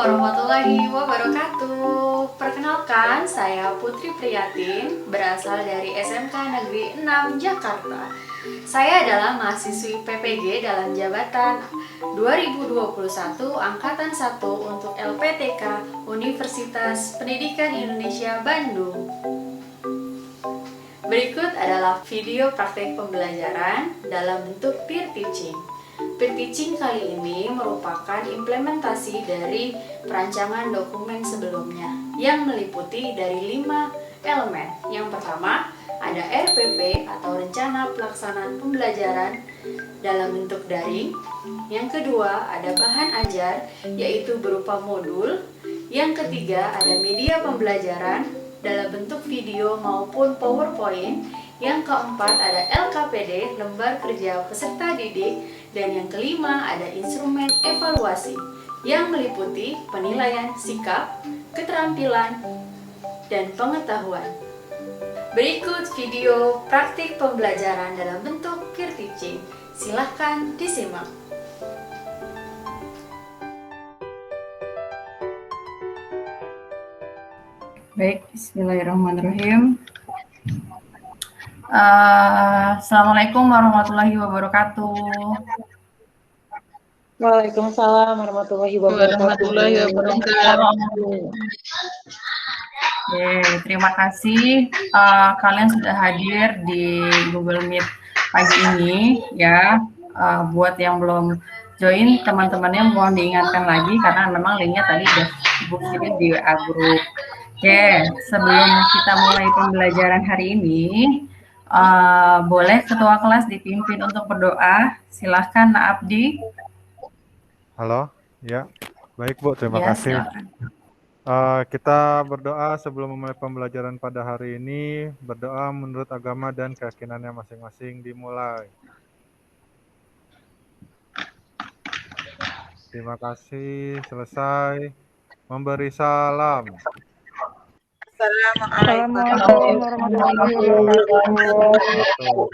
warahmatullahi wabarakatuh. Perkenalkan, saya Putri Priyatin, berasal dari SMK Negeri 6 Jakarta. Saya adalah mahasiswi PPG dalam jabatan 2021 Angkatan 1 untuk LPTK Universitas Pendidikan Indonesia Bandung. Berikut adalah video praktek pembelajaran dalam bentuk peer teaching. Peer teaching kali ini merupakan implementasi dari perancangan dokumen sebelumnya yang meliputi dari 5 elemen. Yang pertama, ada RPP atau Rencana Pelaksanaan Pembelajaran dalam bentuk daring. Yang kedua, ada bahan ajar yaitu berupa modul. Yang ketiga, ada media pembelajaran dalam bentuk video maupun PowerPoint. Yang keempat, ada LKPD, lembar kerja peserta didik. Dan yang kelima, ada instrumen evaluasi yang meliputi penilaian sikap, keterampilan, dan pengetahuan. Berikut video praktik pembelajaran dalam bentuk peer teaching. Silahkan disimak. Baik, bismillahirrahmanirrahim. Assalamualaikum warahmatullahi wabarakatuh. Waalaikumsalam warahmatullahi wabarakatuh. Oke, terima kasih kalian sudah hadir di Google Meet pagi ini ya. Buat yang belum join, teman-temannya mohon diingatkan lagi karena memang linknya tadi udah dikirim di WA Group. Oke, sebelum kita mulai pembelajaran hari ini, boleh ketua kelas dipimpin untuk berdoa. Silahkan Nak Abdi. Halo, ya, baik Bu, terima Ya, kasih. Kita berdoa sebelum memulai pembelajaran pada hari ini. Berdoa menurut agama dan keyakinannya masing-masing dimulai. Terima kasih, selesai. Memberi salam. Assalamualaikum warahmatullahi wabarakatuh.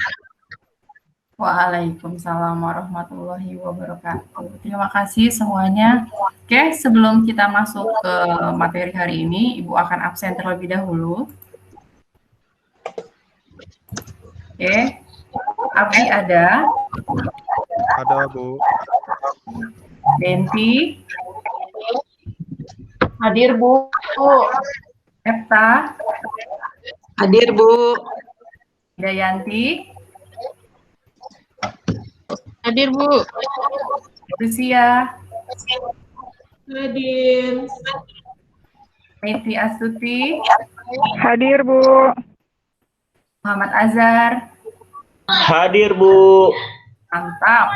Waalaikumsalam warahmatullahi wabarakatuh. Terima kasih semuanya. Oke, sebelum kita masuk ke materi hari ini, Ibu akan absen terlebih dahulu. Oke, Abdi ada? Ada Bu. Denti? Hadir Bu. Epta? Hadir Bu. Dayanti? Hadir Bu. Lucia? Hadir. Miti Astuti? Hadir Bu. Muhammad Azhar? Hadir Bu. Mantap.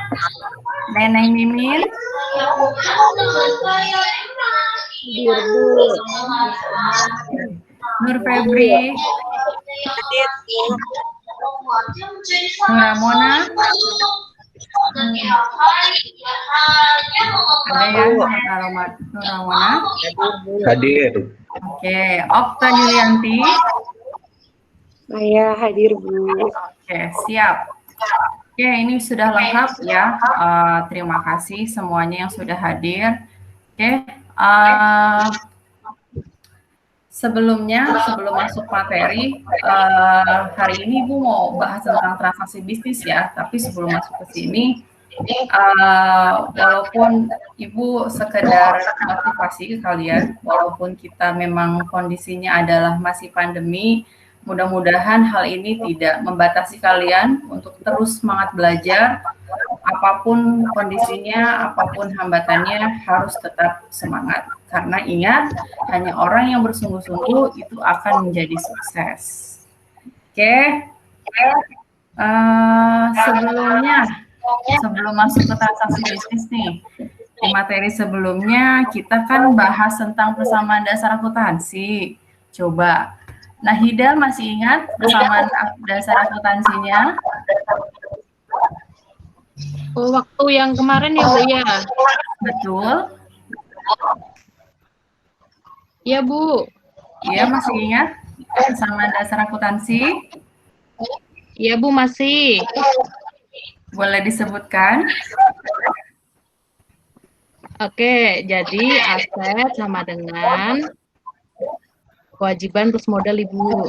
Neneng Mimin? Hadir Bu. Nur Febri? Nur Ramona? Ada yang Nur Ramona? Hadir. Oke, Okta Yulianti? Saya hadir Bu. Oke, siap. Oke, ini sudah lengkap ya. Terima kasih semuanya yang sudah hadir. Oke, sebelum masuk materi, hari ini Ibu mau bahas tentang transaksi bisnis ya. Tapi sebelum masuk ke sini, walaupun Ibu sekedar motivasi ke kalian, walaupun kita memang kondisinya adalah masih pandemi, mudah-mudahan hal ini tidak membatasi kalian untuk terus semangat belajar. Apapun kondisinya, apapun hambatannya, harus tetap semangat. Karena ingat, hanya orang yang bersungguh-sungguh itu akan menjadi sukses. Oke. Sebelum masuk ke transaksi bisnis nih, di materi sebelumnya kita kan bahas tentang persamaan dasar akuntansi. Coba, Nahida masih ingat persamaan dasar akuntansinya? Oh, waktu yang kemarin ya Bu ya? Betul. Iya Bu. Iya, masih ingat persamaan dasar akuntansi? Iya Bu, masih. Boleh disebutkan? Oke, jadi aset sama dengan kewajiban plus modal Ibu.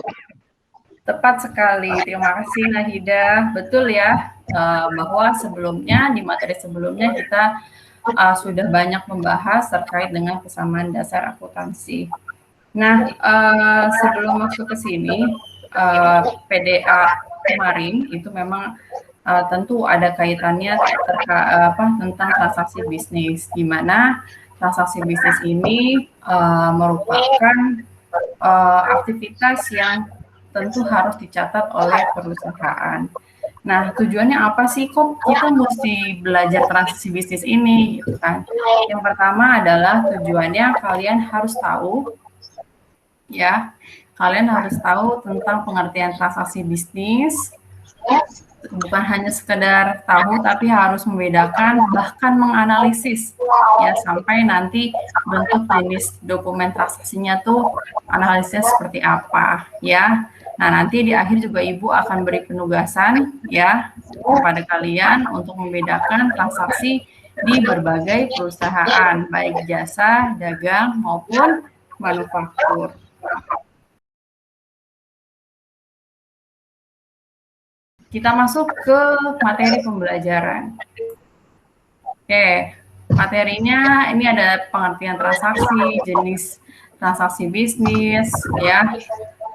Tepat sekali, terima kasih Nahida. Betul ya, bahwa sebelumnya, di materi sebelumnya kita sudah banyak membahas terkait dengan kesamaan dasar akuntansi. Nah, sebelum masuk ke sini, PDA kemarin itu memang tentu ada kaitannya tentang transaksi bisnis, di mana transaksi bisnis ini merupakan aktivitas yang tentu harus dicatat oleh perusahaan. Nah, tujuannya apa sih kok kita mesti belajar transaksi bisnis ini gitu kan? Yang pertama adalah tujuannya kalian harus tahu ya. Kalian harus tahu tentang pengertian transaksi bisnis. Bukan hanya sekedar tahu tapi harus membedakan bahkan menganalisis ya sampai nanti bentuk jenis dokumen transaksinya tuh analisisnya seperti apa ya. Nah, nanti di akhir juga Ibu akan beri penugasan ya kepada kalian untuk membedakan transaksi di berbagai perusahaan, baik jasa, dagang, maupun manufaktur. Kita masuk ke materi pembelajaran. Oke, materinya ini ada pengertian transaksi, jenis transaksi bisnis ya.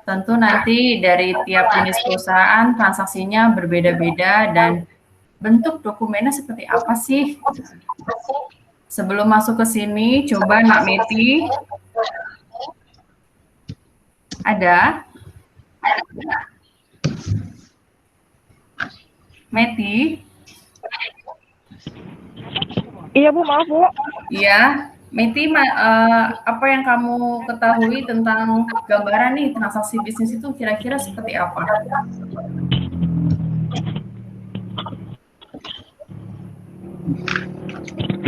Tentu nanti dari tiap jenis perusahaan transaksinya berbeda-beda dan bentuk dokumennya seperti apa sih? Sebelum masuk ke sini, coba Nak Meti. Ada? Meti? Iya Bu, maaf Bu. Iya. Meti, apa yang kamu ketahui tentang gambaran nih transaksi bisnis itu kira-kira seperti apa?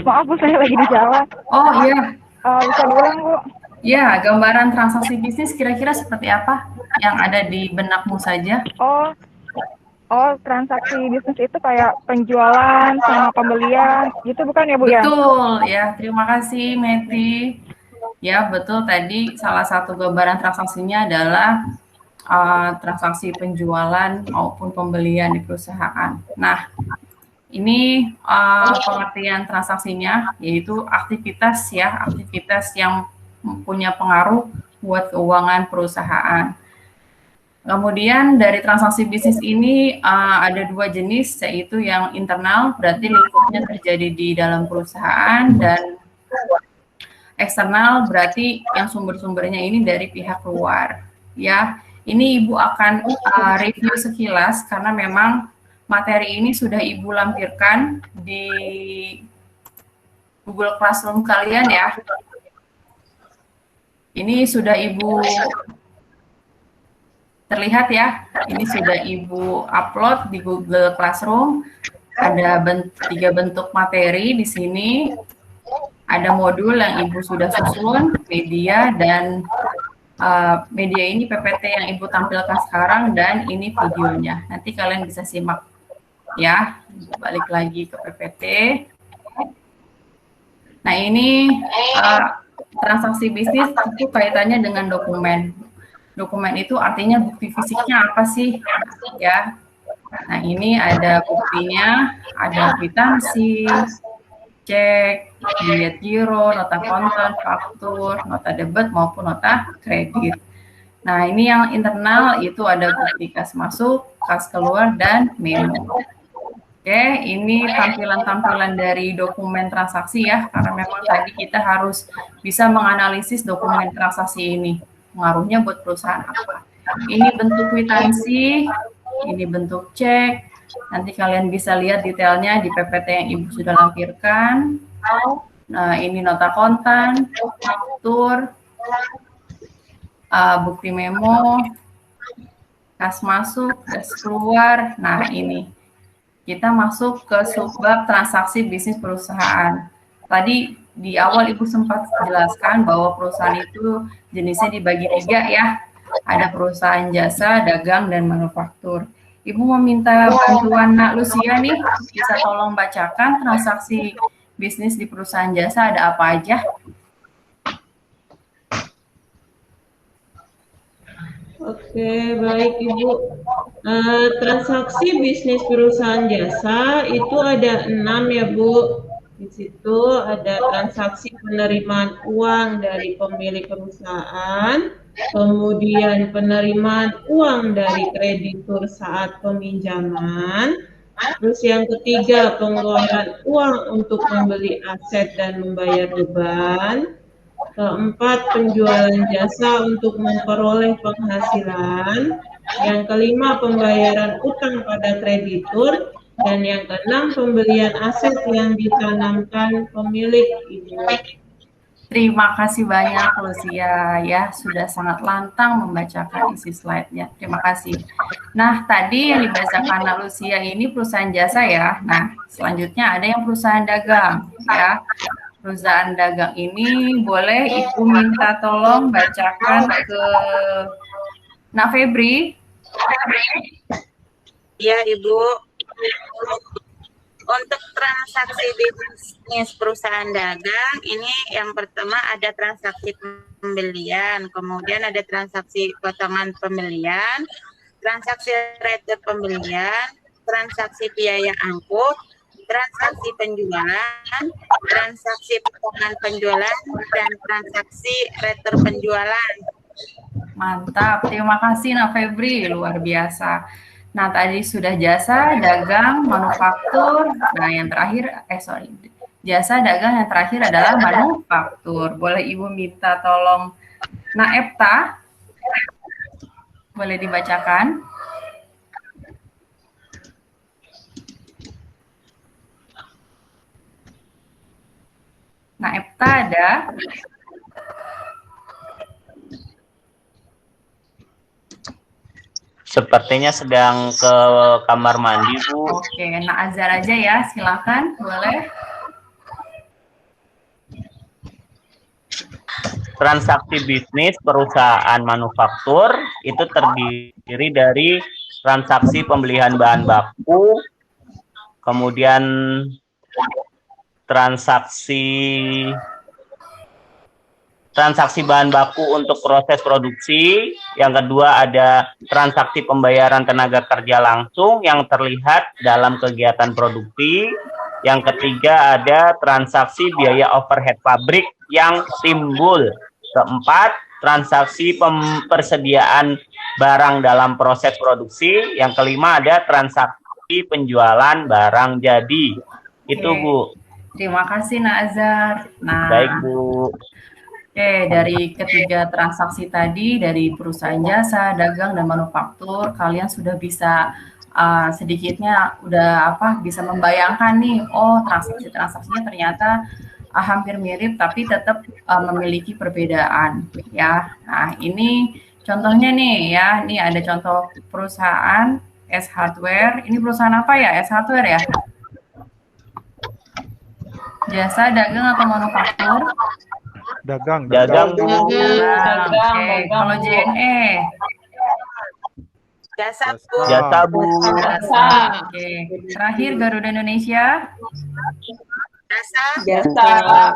Maaf Bu, saya lagi di jalan. Oh iya. Bisa diulang Bu? Ya, gambaran transaksi bisnis kira-kira seperti apa yang ada di benakmu saja? Transaksi bisnis itu kayak penjualan sama pembelian, gitu bukan ya Bu ya? Betul, ya. Terima kasih, Meti. Ya, betul. Tadi salah satu gambaran transaksinya adalah transaksi penjualan maupun pembelian di perusahaan. Nah, ini pengertian transaksinya, yaitu aktivitas ya, aktivitas yang punya pengaruh buat keuangan perusahaan. Kemudian dari transaksi bisnis ini ada dua jenis, yaitu yang internal, berarti lingkupnya terjadi di dalam perusahaan, dan eksternal, berarti yang sumber-sumbernya ini dari pihak luar. Ya, ini Ibu akan review sekilas karena memang materi ini sudah Ibu lampirkan di Google Classroom kalian ya. Ini sudah Ibu terlihat ya, ini sudah Ibu upload di Google Classroom. Ada 3 bentuk materi di sini. Ada modul yang Ibu sudah susun, media, dan media ini PPT yang Ibu tampilkan sekarang, dan ini videonya. Nanti kalian bisa simak ya. Balik lagi ke PPT. Nah, ini transaksi bisnis tentu kaitannya dengan dokumen. Dokumen itu artinya bukti fisiknya apa sih ya. Nah, ini ada buktinya, ada kwitansi, cek, bilet giro, nota kontan, faktur, nota debit maupun nota kredit. Nah, ini yang internal itu ada bukti kas masuk, kas keluar, dan memo. Oke, ini tampilan-tampilan dari dokumen transaksi ya, karena memang tadi kita harus bisa menganalisis dokumen transaksi ini. Pengaruhnya buat perusahaan apa. Ini bentuk kwitansi, ini bentuk cek. Nanti kalian bisa lihat detailnya di PPT yang Ibu sudah lampirkan. Nah, ini nota kontan, faktur, bukti memo, kas masuk, kas keluar. Nah, ini. Kita masuk ke subbab transaksi bisnis perusahaan. Tadi di awal Ibu sempat jelaskan bahwa perusahaan itu jenisnya dibagi 3 ya. Ada perusahaan jasa, dagang, dan manufaktur. Ibu meminta bantuan Nak Lucia nih, bisa tolong bacakan transaksi bisnis di perusahaan jasa ada apa aja? Oke, baik Ibu. Transaksi bisnis perusahaan jasa itu ada 6 ya Bu. Di situ ada transaksi penerimaan uang dari pemilik perusahaan, kemudian penerimaan uang dari kreditur saat peminjaman, terus yang ketiga pengeluaran uang untuk membeli aset dan membayar beban, keempat, penjualan jasa untuk memperoleh penghasilan. Yang kelima, pembayaran utang pada kreditur. Dan yang keenam, pembelian aset yang ditanamkan pemilik Ibu. Terima kasih banyak Lucia ya, sudah sangat lantang membacakan isi slide-nya. Terima kasih. Nah, tadi yang dibacakan Lucia ini perusahaan jasa ya. Nah, selanjutnya ada yang perusahaan dagang ya. Perusahaan dagang ini boleh Ibu minta tolong bacakan ke Nak Febri. Iya Ibu, untuk transaksi bisnis perusahaan dagang ini yang pertama ada transaksi pembelian, kemudian ada transaksi potongan pembelian, transaksi retur pembelian, transaksi biaya angkut, transaksi penjualan, transaksi potongan penjualan, dan transaksi retur penjualan. Mantap, terima kasih Nak Febri, luar biasa. Nah, tadi sudah jasa, dagang, manufaktur. Nah, yang terakhir, jasa, dagang, yang terakhir adalah manufaktur. Boleh Ibu minta tolong Nak Epta? Boleh dibacakan? Nak Epta ada? Sepertinya sedang ke kamar mandi, Bu. Oke, Nak Azhar aja ya, silakan, boleh. Transaksi bisnis perusahaan manufaktur itu terdiri dari transaksi pembelian bahan baku, kemudian transaksi bahan baku untuk proses produksi. Yang kedua ada transaksi pembayaran tenaga kerja langsung yang terlihat dalam kegiatan produksi. Yang ketiga ada transaksi biaya overhead pabrik yang timbul. Keempat, transaksi persediaan barang dalam proses produksi. Yang kelima ada transaksi penjualan barang jadi. Itu Bu. Terima kasih Nak Azhar. Nah, baik Bu. Oke, dari ketiga transaksi tadi, dari perusahaan jasa, dagang, dan manufaktur, kalian sudah bisa sedikitnya bisa membayangkan nih, oh transaksinya ternyata hampir mirip, tapi tetap memiliki perbedaan, ya. Nah, ini contohnya nih, ya. Ini ada contoh perusahaan S Hardware. Ini perusahaan apa ya? S Hardware ya? Jasa, dagang, atau manufaktur? Dagang. Oke. Kalau JNE? Jasa Bu. Oke. Terakhir Garuda Indonesia? Jasa.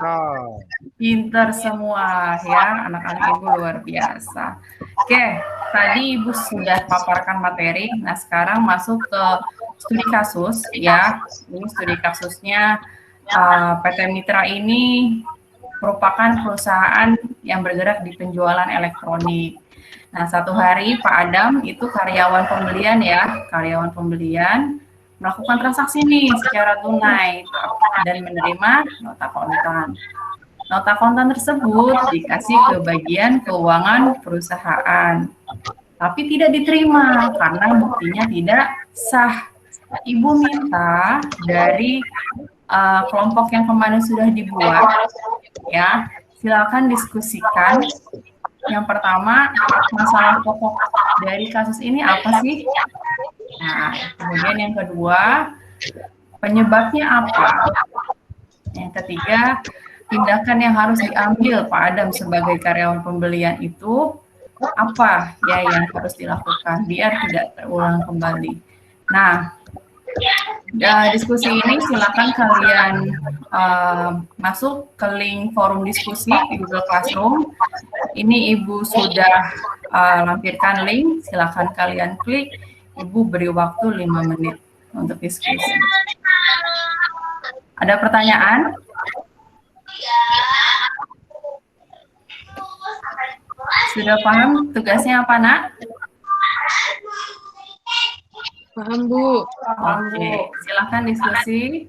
Pinter semua ya, anak-anak Ibu luar biasa. Oke, tadi Ibu sudah paparkan materi. Nah, sekarang masuk ke studi kasus ya. Ini studi kasusnya PT Mitra ini merupakan perusahaan yang bergerak di penjualan elektronik. Nah, satu hari Pak Adam itu karyawan pembelian ya, melakukan transaksi nih secara tunai dan menerima nota kontan. Nota kontan tersebut dikasih ke bagian keuangan perusahaan, tapi tidak diterima karena buktinya tidak sah. Ibu minta dari kelompok yang kemarin sudah dibuat, ya, silakan diskusikan. Yang pertama, masalah pokok dari kasus ini apa sih? Nah, kemudian yang kedua, penyebabnya apa? Yang ketiga, tindakan yang harus diambil Pak Adam sebagai karyawan pembelian itu apa ya yang harus dilakukan biar tidak terulang kembali. Nah, diskusi ini silakan kalian masuk ke link forum diskusi di Google Classroom. Ini Ibu sudah lampirkan link, silakan kalian klik. Ibu beri waktu 5 menit untuk diskusi. Ada pertanyaan? Sudah paham tugasnya apa, Nak? Paham, Bu. Oke, silakan diskusi.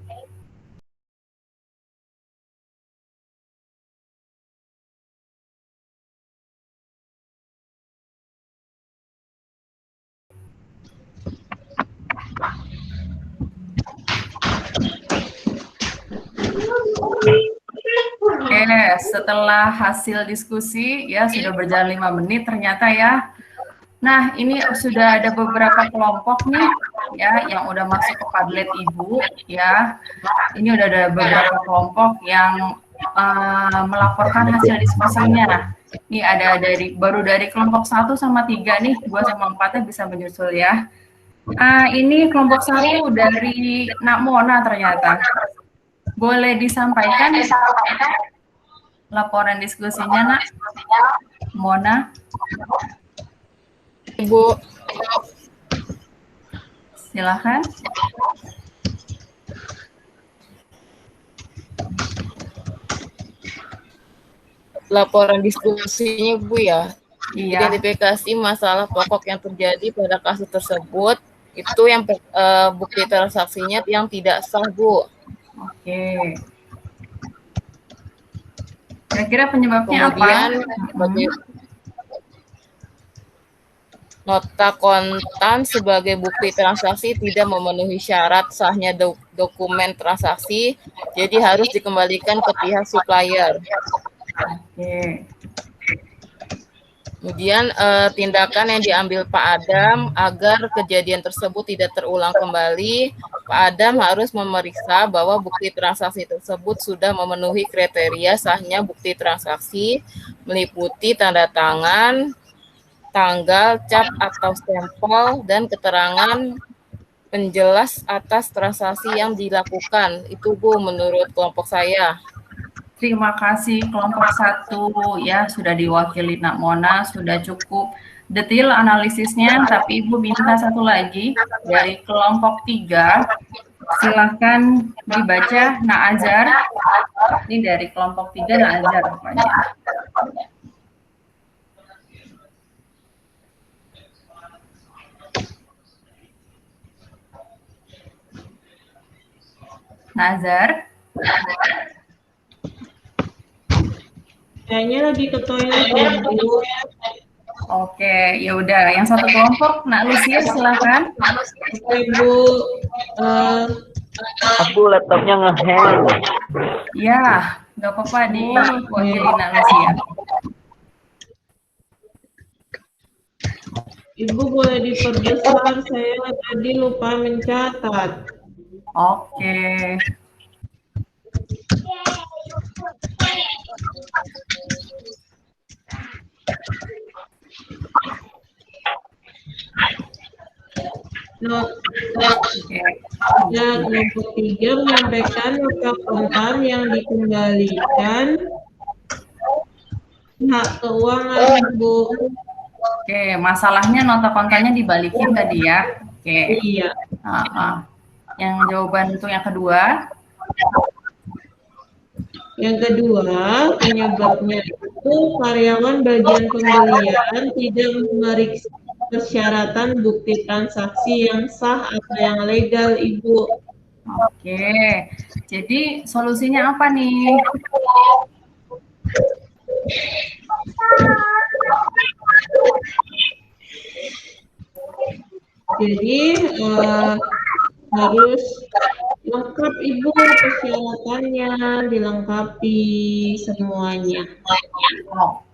Oke, setelah hasil diskusi ya sudah berjalan 5 menit ternyata ya. Nah, ini sudah ada beberapa kelompok nih ya yang udah masuk ke Padlet Ibu ya. Ini udah ada beberapa kelompok yang melaporkan hasil diskusinya. Ini ada baru dari kelompok 1 sama 3 nih, 2 sama 4-nya bisa menyusul ya. Ini kelompok 1 dari Nak Mona ternyata. Boleh disampaikan laporan diskusinya, Nak? Mona? Ibu. Silakan. Laporan diskusinya, Bu ya. Iya. Identifikasi masalah pokok yang terjadi pada kasus tersebut, itu yang bukti transaksinya yang tidak sah, Bu. Oke. Kira-kira penyebabnya Kemudian, apa? Nota kontan sebagai bukti transaksi tidak memenuhi syarat sahnya dokumen transaksi, jadi harus dikembalikan ke pihak supplier. Oke. Kemudian tindakan yang diambil Pak Adam agar kejadian tersebut tidak terulang kembali, Pak Adam harus memeriksa bahwa bukti transaksi tersebut sudah memenuhi kriteria sahnya bukti transaksi, meliputi tanda tangan, tanggal, cap atau stempel, dan keterangan penjelas atas transaksi yang dilakukan. Itu, Bu, menurut kelompok saya. Terima kasih kelompok 1 ya, sudah diwakili Nak Mona, sudah cukup detail analisisnya, tapi Ibu minta satu lagi dari kelompok 3. Silahkan dibaca, Nak Azhar. Ini dari kelompok 3, Nak Azhar rupanya. Nazar. Kayaknya lagi ke toilet ya, Bu. Oke, ya udah. Yang satu kelompok, Nak Lucia, silakan. Oke, Bu. Aku laptopnya nge-hang. Ya, nggak apa-apa nih, wakili Nak Lucia. Ibu boleh diperbesar, saya tadi lupa mencatat. Oke. Ya, kelompok 3 menyampaikan nota kontan yang dikembalikan hak keuangan, Bu. Oke, masalahnya nota kontannya dibalikin tadi ya. Oke. Iya. Yang jawaban untuk yang kedua? Yang kedua, penyebabnya itu karyawan bagian pembelian tidak memeriksa persyaratan bukti transaksi yang sah atau yang legal, Ibu. Oke, jadi solusinya apa nih? Jadi harus lengkap, Ibu, persyaratannya dilengkapi semuanya.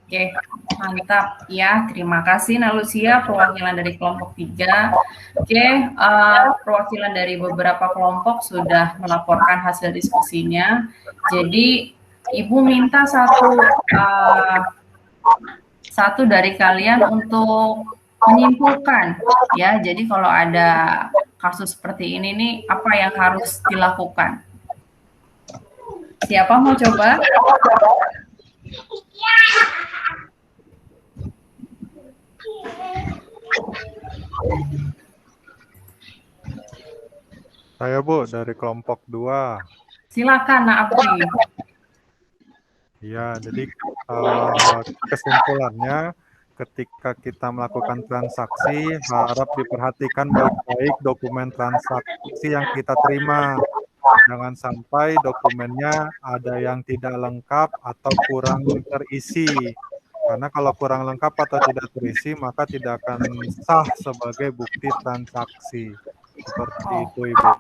Oke, mantap ya. Terima kasih Nak Lucia, perwakilan dari kelompok 3. Oke, perwakilan dari beberapa kelompok sudah melaporkan hasil diskusinya. Jadi Ibu minta satu dari kalian untuk menyimpulkan ya. Jadi kalau ada kasus seperti ini nih, apa yang harus dilakukan? Siapa mau coba? Saya Bu dari kelompok 2. Silakan, Nak Abdi. Ya, jadi kesimpulannya ketika kita melakukan transaksi harap diperhatikan baik-baik dokumen transaksi yang kita terima. Jangan sampai dokumennya ada yang tidak lengkap atau kurang terisi. Karena kalau kurang lengkap atau tidak terisi, maka tidak akan sah sebagai bukti transaksi. Seperti itu, Ibu.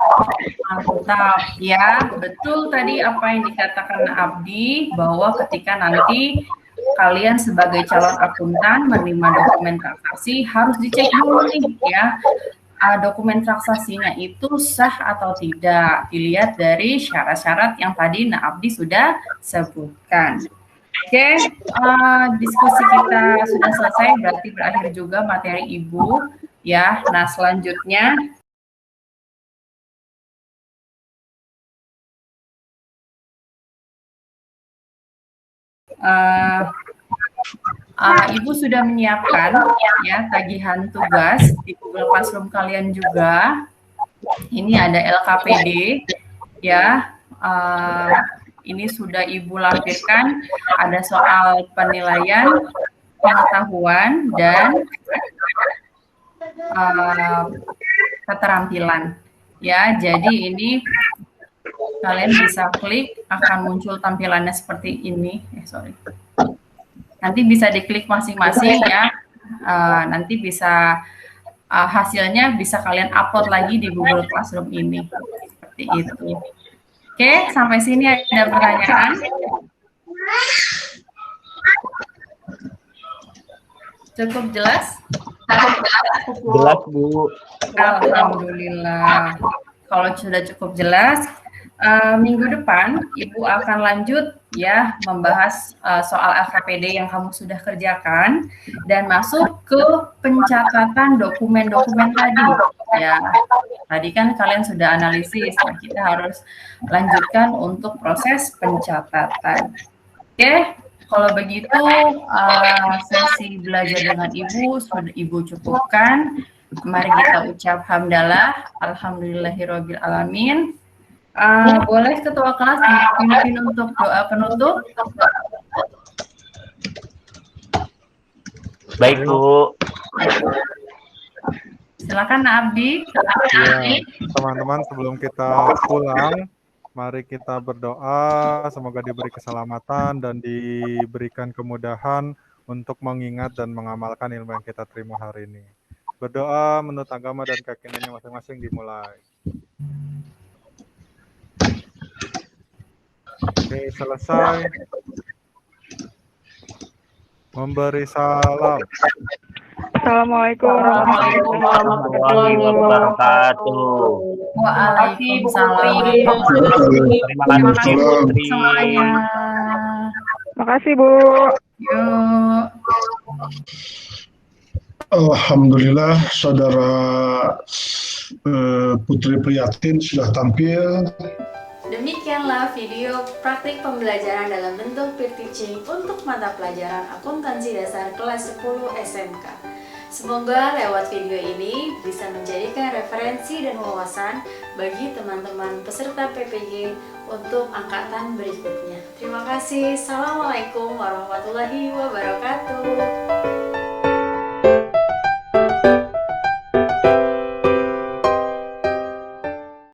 Mantap, ya betul tadi apa yang dikatakan Abdi, bahwa ketika nanti kalian sebagai calon akuntan menerima dokumen transaksi harus dicek dulu nih ya, dokumen transaksinya itu sah atau tidak, dilihat dari syarat-syarat yang tadi Abdi sudah sebutkan. Oke, diskusi kita sudah selesai, berarti berakhir juga materi Ibu ya. Nah, selanjutnya Ibu sudah menyiapkan ya tagihan tugas di Google Classroom kalian juga. Ini ada LKPD ya. Ini sudah Ibu lampirkan. Ada soal penilaian, pengetahuan, dan keterampilan. Ya, jadi ini kalian bisa klik, akan muncul tampilannya seperti ini. Nanti bisa diklik masing-masing ya. Nanti bisa hasilnya bisa kalian upload lagi di Google Classroom ini. Seperti itu. Oke, sampai sini ada pertanyaan? Cukup jelas? Jelas, Bu. Alhamdulillah. Kalau sudah cukup jelas, minggu depan Ibu akan lanjut ya membahas soal LKPD yang kamu sudah kerjakan dan masuk ke pencatatan dokumen-dokumen tadi ya. Tadi kan kalian sudah analisis, nah kita harus lanjutkan untuk proses pencatatan. Oke, kalau begitu sesi belajar dengan Ibu sudah Ibu cukupkan. Mari kita ucap hamdalah, alhamdulillahirabbil alamin. Boleh ketua kelas dipimpin untuk doa penutup? Baik, Bu. Silakan Abdi. Ya, teman-teman sebelum kita pulang, mari kita berdoa semoga diberi keselamatan dan diberikan kemudahan untuk mengingat dan mengamalkan ilmu yang kita terima hari ini. Berdoa menurut agama dan keyakinannya masing-masing dimulai. Oke, selesai. Memberi salam. Assalamualaikum warahmatullahi wabarakatuh. Waalaikumsalam. Terima kasih, Putri. Semuanya. Makasih, Bu. Yuk. Alhamdulillah, Saudara Putri Priyatin sudah tampil. Demikianlah video praktik pembelajaran dalam bentuk peer teaching untuk mata pelajaran akuntansi dasar kelas 10 SMK. Semoga lewat video ini bisa menjadikan referensi dan wawasan bagi teman-teman peserta PPG untuk angkatan berikutnya. Terima kasih. Assalamualaikum warahmatullahi wabarakatuh.